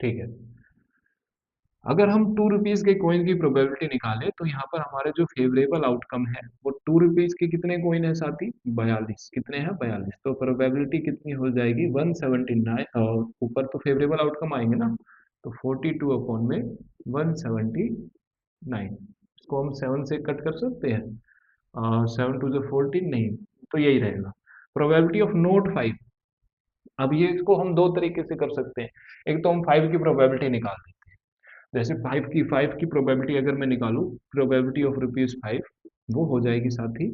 Speaker 1: ठीक है, अगर हम ₹2 के कॉइन की प्रोबेबिलिटी निकालें तो यहाँ पर हमारे जो फेवरेबल आउटकम है वो ₹2 के कितने कॉइन है साथी, 42। कितने हैं, 42। तो प्रोबेबिलिटी कितनी हो जाएगी, 179, और ऊपर तो फेवरेबल आउटकम आएंगे ना, तो 42 अपॉन में 179, इसको हम 7 से कट कर सकते हैं, 7 टू 14, नहीं, तो यही रहेगा प्रोबेबिलिटी ऑफ नोट 5। अब ये इसको हम दो तरीके से कर सकते हैं, एक तो हम 5 की प्रोबेबिलिटी निकाल दें, जैसे 5 की प्रोबेबिलिटी अगर मैं निकालूं, प्रोबेबिलिटी ऑफ ₹5 वो हो जाएगी साथी,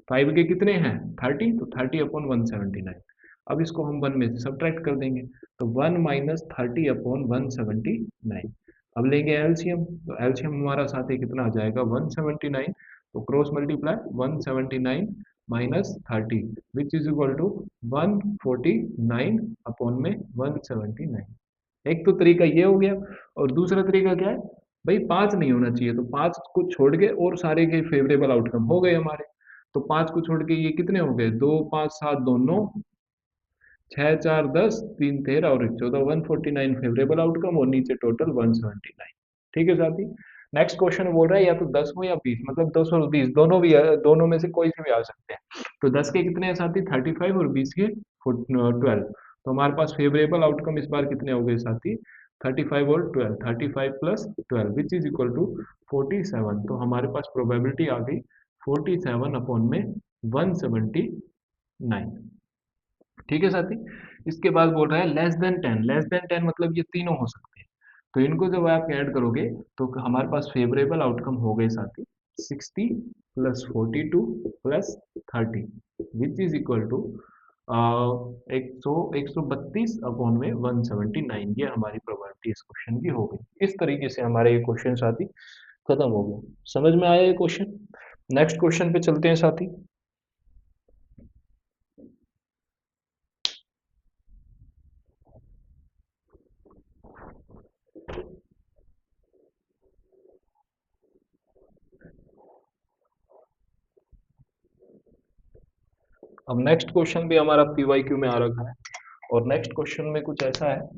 Speaker 1: 5 के कितने हैं 30, तो 30 अपॉन 179। अब इसको हम 1 में से सब्ट्रैक्ट कर देंगे, तो 1 माइनस 30 अपॉन 179। अब लेंगे एलसीएम, तो एलसीएम हमारा साथी कितना आ जाएगा 179, तो cross multiply 179 minus 30 which is equal to 149 upon में 179। एक तो तरीका ये हो गया, और दूसरा तरीका क्या है, भाई 5 नहीं होना चाहिए, तो 5 को छोड़ के और सारे के फेवरेबल आउटकम हो गए हमारे। तो 5 को छोड़ के ये कितने हो गए, 2 5 7 2 9, 6 4 10, 3 13 और 1 14, 149 फेवरेबल आउटकम, और नीचे टोटल 179। ठीक है साथी। नेक्स्ट क्वेश्चन बोल रहा है या तो 10 हो या 20, मतलब 10 और 20 दोनों भी दोनों में से कोई से भी आ सकते हैं। तो 10 के कितने हैं साथी, 35, और 20 के 12। तो हमारे पास फेवरेबल आउटकम इस बार कितने हो गए साथी, 35 और 12, 35 plus 12 which is equal to 47। तो हमारे पास प्रोबेबिलिटी आ गई 47 अपॉन में 179। ठीक है साथी। इसके बाद बोल रहा है लेस देन 10, लेस देन 10 मतलब ये तीनों हो सकते हैं। तो इनको जब आप ऐड करोगे तो हमारे पास फेवरेबल आउटकम हो गए साथी 60 plus 42 plus 30 which is equal to एक सौ बत्तीस अपॉन में 179। ये हमारी प्रोबेबिलिटी इस क्वेश्चन की हो गई। इस तरीके से हमारे ये क्वेश्चन साथी खत्म हो गया। समझ में आया ये क्वेश्चन। नेक्स्ट क्वेश्चन पे चलते हैं साथी। अब नेक्स्ट क्वेश्चन भी हमारा पीवाईक्यू में आ रखा है, और नेक्स्ट क्वेश्चन में कुछ ऐसा है,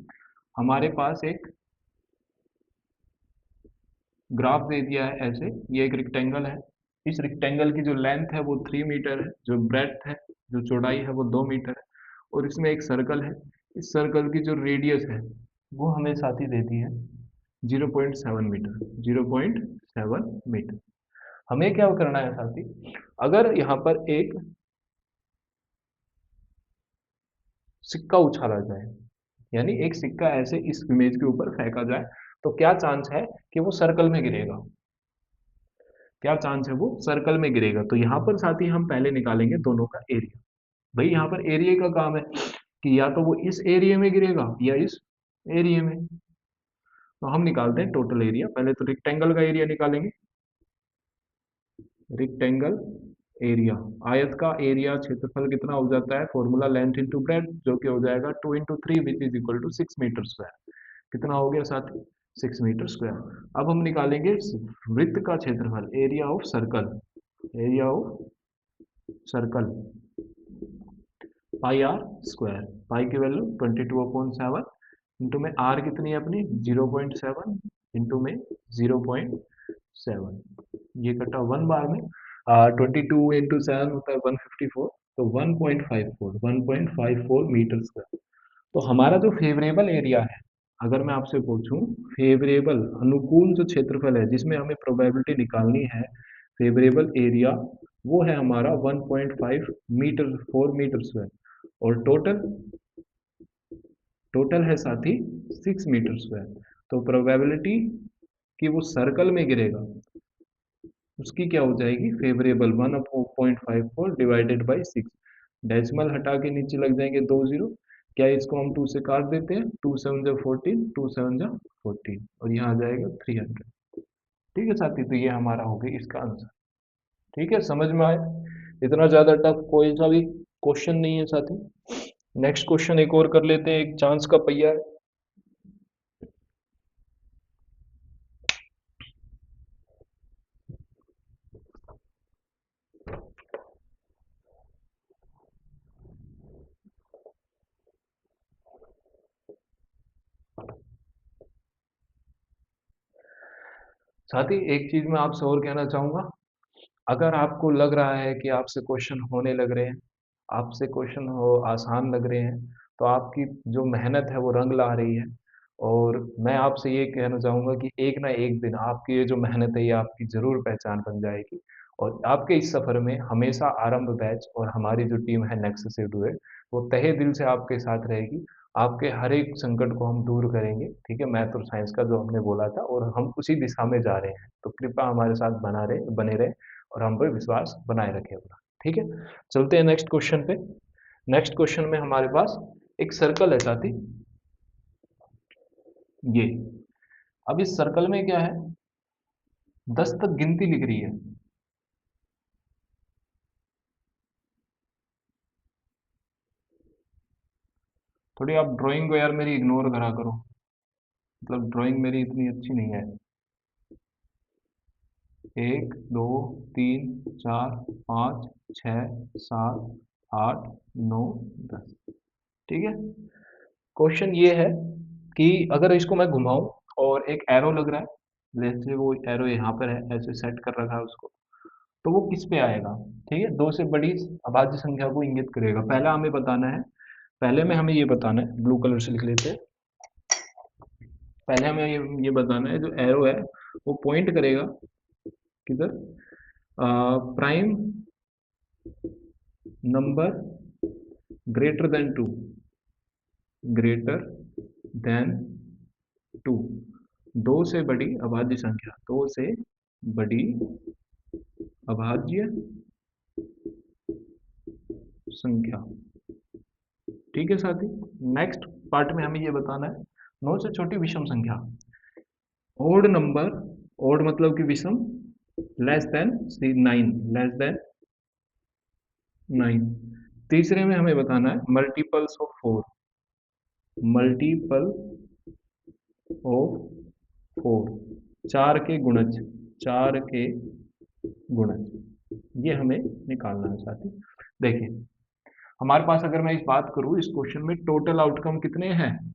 Speaker 1: हमारे पास एक ग्राफ दे दिया है ऐसे, ये एक रेक्टेंगल है। इस रेक्टेंगल की जो लेंथ है वो 3 मीटर है, जो ब्रेड्थ है, जो चौड़ाई है वो 2 मीटर है, और इसमें एक सर्कल है। इस सर्कल की जो रेडियस है वो हमें साथ ही देती है 0.7 मीटर, 0.7 मीटर। हमें क्या करना है साथी, अगर यहाँ पर एक सिक्का उछाला जाए, यानी एक सिक्का ऐसे इस इमेज के ऊपर फेंका जाए, तो क्या चांस है कि वो सर्कल में गिरेगा, क्या चांस है वो सर्कल में गिरेगा। तो यहाँ पर साथ ही हम पहले निकालेंगे दोनों का एरिया। भाई यहाँ पर एरिया का काम है कि या तो वो इस एरिया में गिरेगा या इस एरिया में। तो हम निकालते हैं टोटल एरिया। पहले तो रेक्टेंगल का एरिया निकालेंगे। रेक्टेंगल एरिया, आयत का एरिया, क्षेत्रफल कितना हो जाता है, फॉर्मूला लेंथ इंटू ब्रेड, जो कि हो जाएगा 2 × 3 which is equal to 6 metre square. कितना हो गया साथी, 6 मीटर स्क्वायर। अब हम निकालेंगे वृत्त का क्षेत्रफल, area of circle, area of circle, pi R square. Pi की वैल्यू 22/7, इंटू में आर कितनी है अपनी 0.7, इंटू में 0.7, ये कटा 1 बार में। 22 × 7 होता है 154, तो 1.54 तो हमारा जो फेवरेबल एरिया है, अगर मैं आपसे पूछूं फेवरेबल अनुकूल जो क्षेत्रफल है जिसमें हमें प्रोबेबिलिटी निकालनी है, फेवरेबल एरिया, वो है हमारा 1.5 मीटर, 4 मीटर स्क्वायर। और टोटल, टोटल है साथ ही 6 मीटर स्क्वायर। तो प्रोबेबिलिटी कि वो सर्कल में गिरेगा उसकी क्या हो जाएगी, फेवरेबल 1/54 डिवाइडेड बाई 6। डेसिमल हटा के नीचे लग जाएंगे 2 जीरो। क्या इसको हम 2 से काट देते हैं, 2 7 जा 14, 2 7 जा 14, और यहाँ आ जाएगा 300। ठीक है साथी, तो ये हमारा हो गया इसका आंसर। ठीक है, समझ में आया। इतना ज़्यादा टफ कोई सा भी क्वेश्चन नहीं है साथी। नेक्स्ट क्वेश्चन एक और कर लेते हैं, एक चांस का पहिया है। साथी एक चीज मैं आपसे और कहना चाहूंगा, अगर आपको लग रहा है कि आपसे क्वेश्चन होने लग रहे हैं, आपसे क्वेश्चन हो आसान लग रहे हैं, तो आपकी जो मेहनत है वो रंग ला रही है। और मैं आपसे ये कहना चाहूंगा कि एक ना एक दिन आपकी ये जो मेहनत है ये आपकी जरूर पहचान बन जाएगी। और आपके इस सफर में हमेशा आरंभ बैच और हमारी जो टीम है नेक्स्ट से डुएट, वो तहे दिल से आपके साथ रहेगी। आपके हर एक संकट को हम दूर करेंगे, ठीक है, मैथ और साइंस का जो हमने बोला था, और हम उसी दिशा में जा रहे हैं। तो कृपया हमारे साथ बने रहे, और हम पर विश्वास बनाए रखें अपना। ठीक है, चलते हैं नेक्स्ट क्वेश्चन पे। नेक्स्ट क्वेश्चन में हमारे पास एक सर्कल है साथी, ये। अब इस सर्कल में क्या है, 10 तक गिनती लिख रही है। थोड़ी आप ड्राइंग को यार मेरी इग्नोर करा करो। मतलब ड्राइंग मेरी इतनी अच्छी नहीं है। 1 2 3 4 5 6 7 8 9 10। ठीक है। क्वेश्चन ये है कि अगर इसको मैं घुमाऊं और एक एरो लग रहा है, जैसे वो एरो यहाँ पर है, ऐसे सेट कर रखा है उसको, तो वो किस पे आएगा? ठीक है, दो से बड़ी अभाज्य संख्या को इंगित करेगा। पहला हमें बताना है, पहले में हमें ये बताना है, ब्लू कलर से लिख लेते हैं। पहले हमें ये बताना है, जो एरो है वो पॉइंट करेगा किधर? Prime number greater than two, greater than two, दो से बड़ी अभाज्य संख्या, दो से बड़ी अभाज्य संख्या। ठीक है साथी। नेक्स्ट पार्ट में हमें ये बताना है, नौ से छोटी विषम संख्या, ओड नंबर, ओड मतलब कि विषम, लेस देन 9, लेस देन 9। तीसरे में हमें बताना है मल्टीपल्स ऑफ 4, मल्टीपल ऑफ 4, चार के गुणज, चार के गुणज, ये हमें निकालना है साथी। देखिए, हमारे पास अगर मैं इस बात करूं, इस क्वेश्चन में टोटल आउटकम कितने हैं?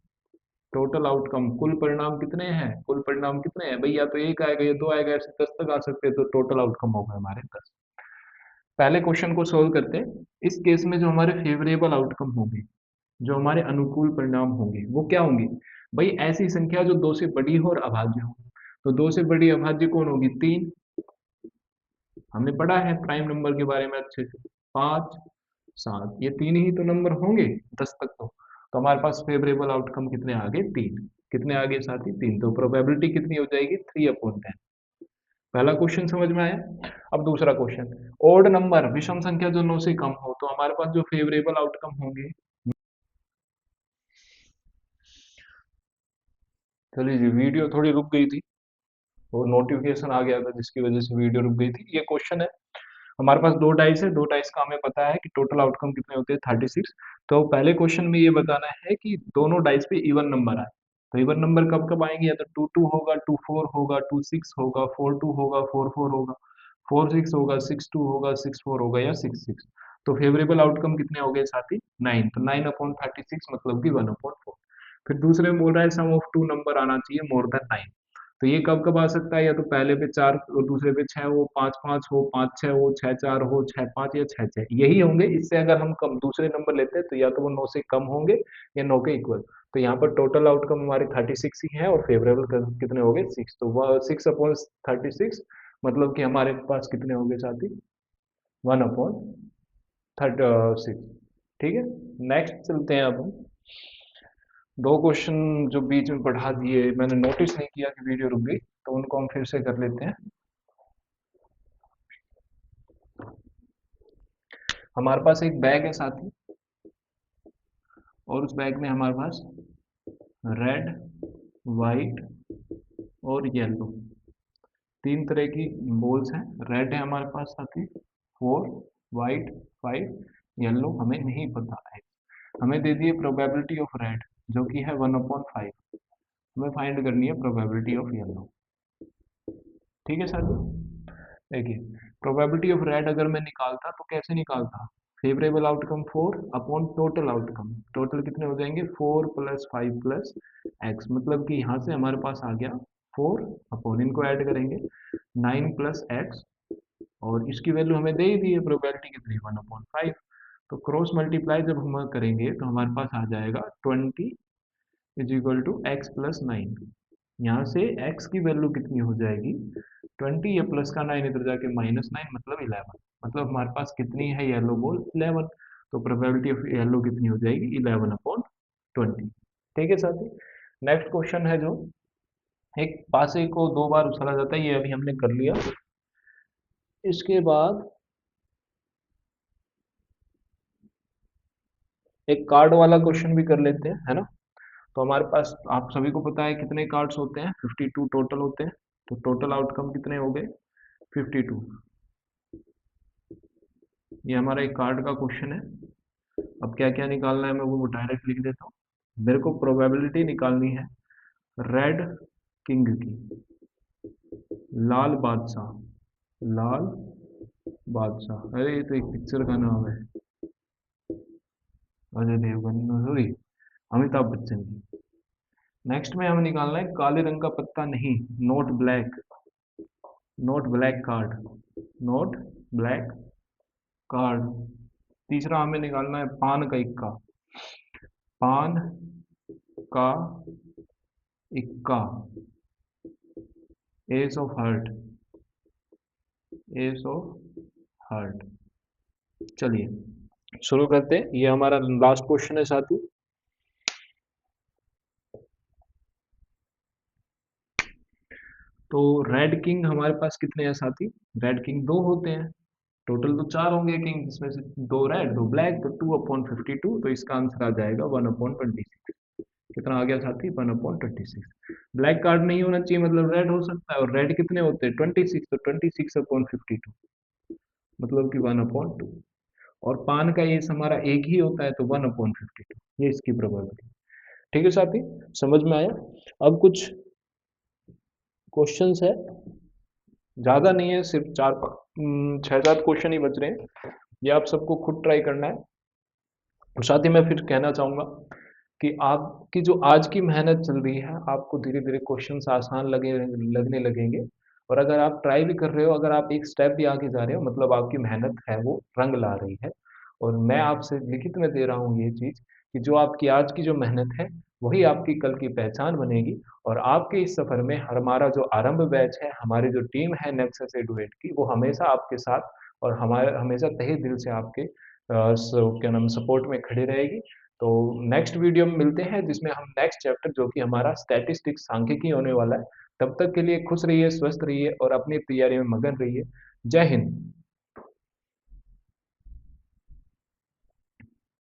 Speaker 1: टोटल आउटकम, कुल परिणाम कितने हैं? कुल परिणाम कितने हैं भाई? या तो एक आएगा या दो आएगा, ऐसे 10 तक आ सकते हैं, तो टोटल आउटकम होगा हमारे 10। पहले क्वेश्चन को सोल्व करते हैं। इस केस में जो हमारे फेवरेबल आउटकम होंगे, जो हमारे अनुकूल परिणाम होंगे, वो क्या होंगे भाई? ऐसी संख्या जो दो से बड़ी हो और अभाज्य हो। तो दो से बड़ी अभाज्य कौन होगी? 3, हमने पढ़ा है प्राइम नंबर के बारे में अच्छे से। 5, 7, ये तीन ही तो नंबर होंगे 10 तक। तो हमारे पास फेवरेबल आउटकम कितने आ गए? 3। कितने आ गए साथी? 3। तो प्रोबेबिलिटी कितनी हो जाएगी? 3/10। पहला क्वेश्चन समझ में आया। अब दूसरा क्वेश्चन, ओड नंबर, विषम संख्या जो 9 से कम हो, तो हमारे पास जो फेवरेबल आउटकम होंगे। चलिए जी, वीडियो थोड़ी रुक गई थी, वो नोटिफिकेशन आ गया था जिसकी वजह से वीडियो रुक गई थी। ये क्वेश्चन है, हमारे पास दो डाइस है, दो डाइस का हमें पता है कि टोटल आउटकम कितने होते हैं? 36। तो पहले क्वेश्चन में ये बताना है कि दोनों डाइस पे इवन नंबर आए। तो इवन नंबर कब कब आएंगे? या तो 2 2 होगा, 2 4 होगा, 2 6 होगा, 4 2 होगा, 4 4 होगा, 4 6 होगा, 6 2 होगा, 6 4 होगा, या 6 6। तो फेवरेबल आउटकम कितने हो गए साथी? 9। तो 9/36 मतलब कि 1/4। फिर दूसरे में बोल रहा है सम ऑफ टू नंबर आना चाहिए मोर देन 9। तो ये कब कब आ सकता है? या तो पहले पे 4 और दूसरे पे 6 हो, 5 5 हो, 5 6 हो, 6 4 हो, 6 5 या 6 6, यही होंगे। इससे अगर हम कम दूसरे नंबर लेते हैं तो या तो वो 9 से कम होंगे या 9 के इक्वल। तो यहाँ पर टोटल आउटकम हमारे 36 ही है, और फेवरेबल कितने हो गए? 6। तो वह 6/36 मतलब कि हमारे पास कितने हो गए साथी? 1/36। ठीक है। नेक्स्ट चलते हैं अब हम। दो क्वेश्चन जो बीच में पढ़ा दिए, मैंने नोटिस नहीं किया कि वीडियो रुक गई, तो उनको हम फिर से कर लेते हैं। हमारे पास एक बैग है साथी, और उस बैग में हमारे पास रेड, वाइट और येलो, तीन तरह की बॉल्स हैं। रेड है हमारे पास साथी 4, वाइट 5, येलो हमें नहीं पता है। हमें दे दी है प्रोबेबिलिटी ऑफ रेड, जो कि है 1/5। हमें फाइंड करनी है प्रोबेबिलिटी ऑफ येलो। ठीक है साथी। देखिए, प्रोबेबिलिटी ऑफ रेड अगर मैं निकालता तो कैसे निकालता? Favourable outcome 4 upon total outcome. Total कितने हो जाएंगे? 4 + 5 + x, मतलब कि यहाँ से हमारे पास आ गया 4 अपॉन, इनको ऐड करेंगे 9 + x, और इसकी वैल्यू हमें दे ही दी है प्रोबेबिलिटी कितनी? 1/5। तो क्रॉस मल्टीप्लाई जब हम करेंगे तो हमारे पास आ जाएगा 20 = x + 9। यहाँ से x की वैल्यू कितनी हो जाएगी? 20, या प्लस का 9 इधर जाके -9, मतलब 11। मतलब हमारे पास कितनी है येलो बॉल? 11। तो प्रोबेबिलिटी ऑफ येलो कितनी हो जाएगी? 11/20। ठीक है साथी। नेक्स्ट क्वेश्चन है, जो एक पासे को दो बार उछाला जाता है, ये अभी हमने कर लिया। इसके बाद एक कार्ड वाला क्वेश्चन भी कर लेते हैं, है ना? तो हमारे पास, आप सभी को पता है कितने कार्ड्स होते हैं? 52 टोटल होते हैं। तो टोटल आउटकम कितने हो गए? 52। ये हमारा एक कार्ड का क्वेश्चन है। अब क्या क्या निकालना है, मैं वो डायरेक्ट लिख देता हूँ। मेरे को प्रोबेबिलिटी निकालनी है रेड किंग की, लाल बादशाह, लाल बादशाह, अरे ये तो एक पिक्चर का नाम है, अजय देवगन, सॉरी, अमिताभ बच्चन की। नेक्स्ट में हमें निकालना है काले रंग का पत्ता नहीं, note black, note black card, note black card. तीसरा हमें निकालना है पान का इक्का, पान का इक्का, S of heart, S of heart. चलिए शुरू करते हैं, ये हमारा लास्ट क्वेश्चन है साथी। तो रेड किंग हमारे पास कितने हैं साथी? रेड किंग दो होते हैं, टोटल तो चार होंगे किंग, जिसमें से दो रेड दो ब्लैक, तो 2/52, तो इसका आंसर आ जाएगा 1/26। कितना आ गया साथी? 1/26। ब्लैक कार्ड नहीं होना चाहिए, मतलब रेड हो सकता है, और रेड कितने होते हैं? 26, तो 26/52, मतलब कि 1/2। और पान का ये हमारा एक ही होता है, तो 1/52, ये इसकी प्रोबेबिलिटी। ठीक है साथी, समझ में आया? अब कुछ क्वेश्चंस है, ज्यादा नहीं है, सिर्फ 6-7 क्वेश्चन ही बच रहे हैं, ये आप सबको खुद ट्राई करना है। और साथ ही मैं फिर कहना चाहूंगा कि आपकी जो आज की मेहनत चल रही है, आपको धीरे धीरे क्वेश्चंस आसान लगने लगेंगे। और अगर आप ट्राई भी कर रहे हो, अगर आप एक स्टेप भी आगे जा रहे हो, मतलब आपकी मेहनत है वो रंग ला रही है। और मैं आपसे लिखित में दे रहा हूँ ये चीज़, कि जो आपकी आज की जो मेहनत है, वही आपकी कल की पहचान बनेगी। और आपके इस सफ़र में हमारा जो आरंभ बैच है, हमारी जो टीम है नेक्सस एडुएट की, वो हमेशा आपके साथ और हमारे हमेशा तहे दिल से आपके क्या नाम सपोर्ट में खड़ी रहेगी। तो नेक्स्ट वीडियो में मिलते हैं, जिसमें हम नेक्स्ट चैप्टर, जो कि हमारा स्टैटिस्टिक्स सांख्यिकी होने वाला है। तब तक के लिए खुश रहिए, स्वस्थ रहिए और अपनी तैयारी में मगन रहिए। जय हिंद।